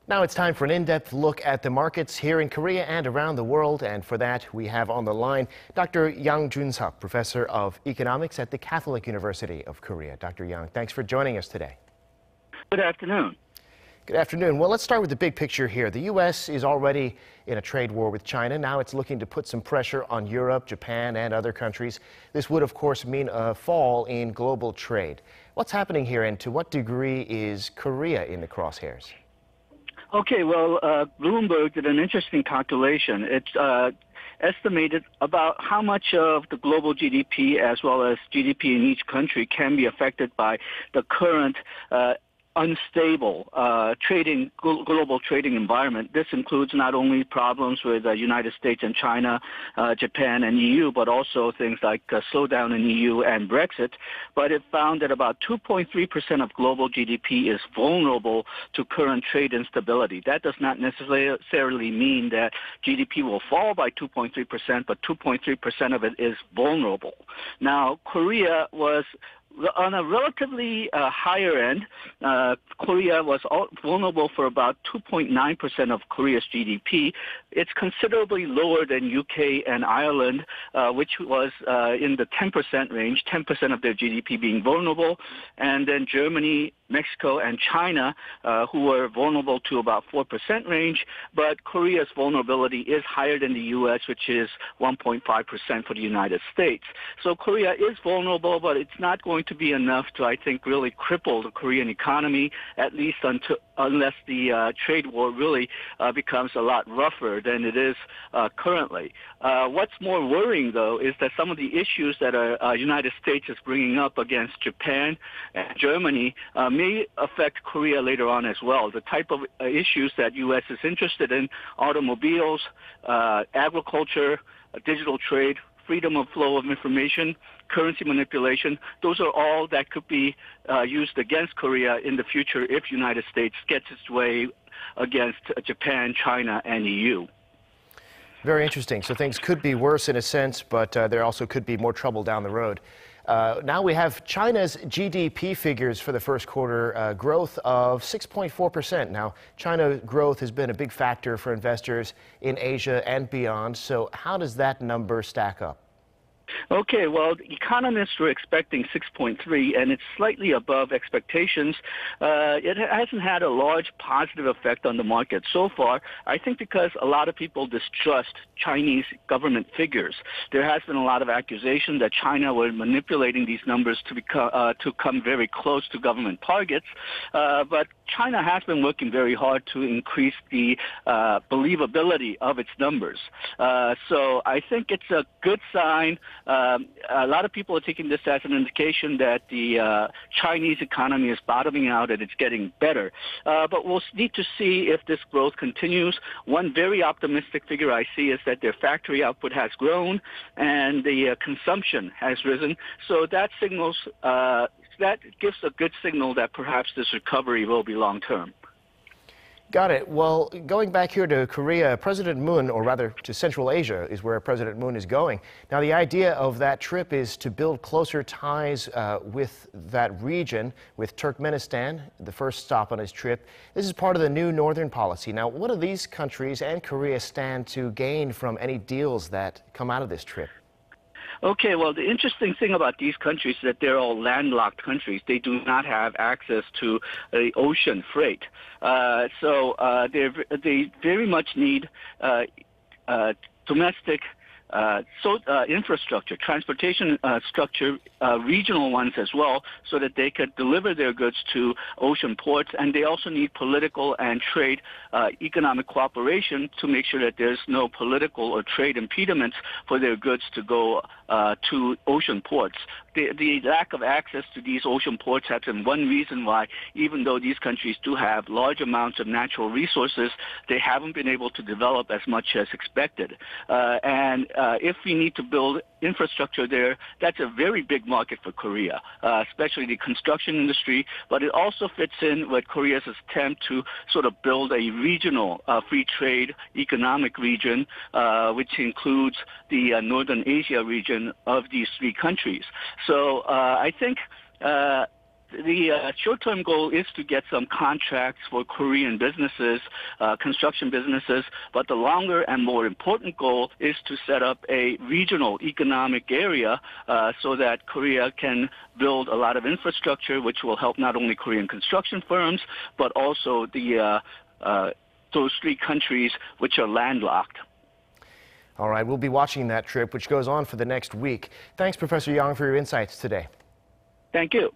Now it's time for an in-depth look at the markets here in Korea and around the world. And for that, we have on the line Dr. Jun-sok, professor of economics at the Catholic University of Korea. Dr. Yang, thanks for joining us today. Good afternoon. Good afternoon. Well, let's start with the big picture here. The U.S. is already in a trade war with China. Now it's looking to put some pressure on Europe, Japan, and other countries. This would, of course, mean a fall in global trade. What's happening here, and to what degree is Korea in the crosshairs? Okay, well, Bloomberg did an interesting calculation. It's estimated about how much of the global GDP as well as GDP in each country can be affected by the current unstable global trading environment. This includes not only problems with the United States and China, Japan and EU, but also things like slowdown in EU and Brexit. But it found that about 2.3% of global GDP is vulnerable to current trade instability. That does not necessarily mean that GDP will fall by 2.3%, but 2.3% of it is vulnerable. Now, Korea was on a relatively higher end. Korea was vulnerable for about 2.9% of Korea's GDP. It's considerably lower than UK and Ireland, which was in the 10% range, 10% of their GDP being vulnerable, and then Germany, Mexico, and China, who were vulnerable to about 4% range. But Korea's vulnerability is higher than the U.S., which is 1.5% for the United States. So Korea is vulnerable, but it's not going to be enough to, I think, really cripple the Korean economy, at least unless the trade war really becomes a lot rougher than it is currently. What's more worrying, though, is that some of the issues that the United States is bringing up against Japan and Germany may affect Korea later on as well. The type of issues that U.S. is interested in: automobiles, agriculture, digital trade, freedom of flow of information, currency manipulation. Those are all that could be used against Korea in the future if the United States gets its way against Japan, China, and EU. Very interesting. So things could be worse in a sense, but there also could be more trouble down the road. Now we have China's GDP figures for the first quarter, growth of 6.4%. Now, China growth has been a big factor for investors in Asia and beyond. So how does that number stack up? Okay, well, economists were expecting 6.3, and it's slightly above expectations. It hasn't had a large positive effect on the market so far, I think because a lot of people distrust Chinese government figures. There has been a lot of accusation that China was manipulating these numbers to come very close to government targets, but China has been working very hard to increase the believability of its numbers. So I think it's a good sign. A lot of people are taking this as an indication that the Chinese economy is bottoming out and it's getting better. But we'll need to see if this growth continues. One very optimistic figure I see is that their factory output has grown and the consumption has risen. So that signals that gives a good signal that perhaps this recovery will be long-term. Got it. Well, going back here to Korea, President Moon, or rather to Central Asia, is where President Moon is going. Now, the idea of that trip is to build closer ties with that region, with Turkmenistan, the first stop on his trip. This is part of the new Northern policy. Now, what do these countries and Korea stand to gain from any deals that come out of this trip? Okay, well, the interesting thing about these countries is that they're all landlocked countries. They do not have access to ocean freight. So they very much need domestic infrastructure, transportation structure, regional ones as well, so that they could deliver their goods to ocean ports. And they also need political and trade economic cooperation to make sure that there's no political or trade impediments for their goods to go to ocean ports. The lack of access to these ocean ports has been one reason why, even though these countries do have large amounts of natural resources, they haven't been able to develop as much as expected. And if we need to build infrastructure there, that's a very big market for Korea, especially the construction industry. But it also fits in with Korea's attempt to sort of build a regional free trade economic region, which includes the Northern Asia region of these three countries. So I think the short-term goal is to get some contracts for Korean businesses, construction businesses, but the longer and more important goal is to set up a regional economic area so that Korea can build a lot of infrastructure, which will help not only Korean construction firms, but also those three countries which are landlocked. All right, we'll be watching that trip, which goes on for the next week. Thanks, Professor Yang, for your insights today. Thank you.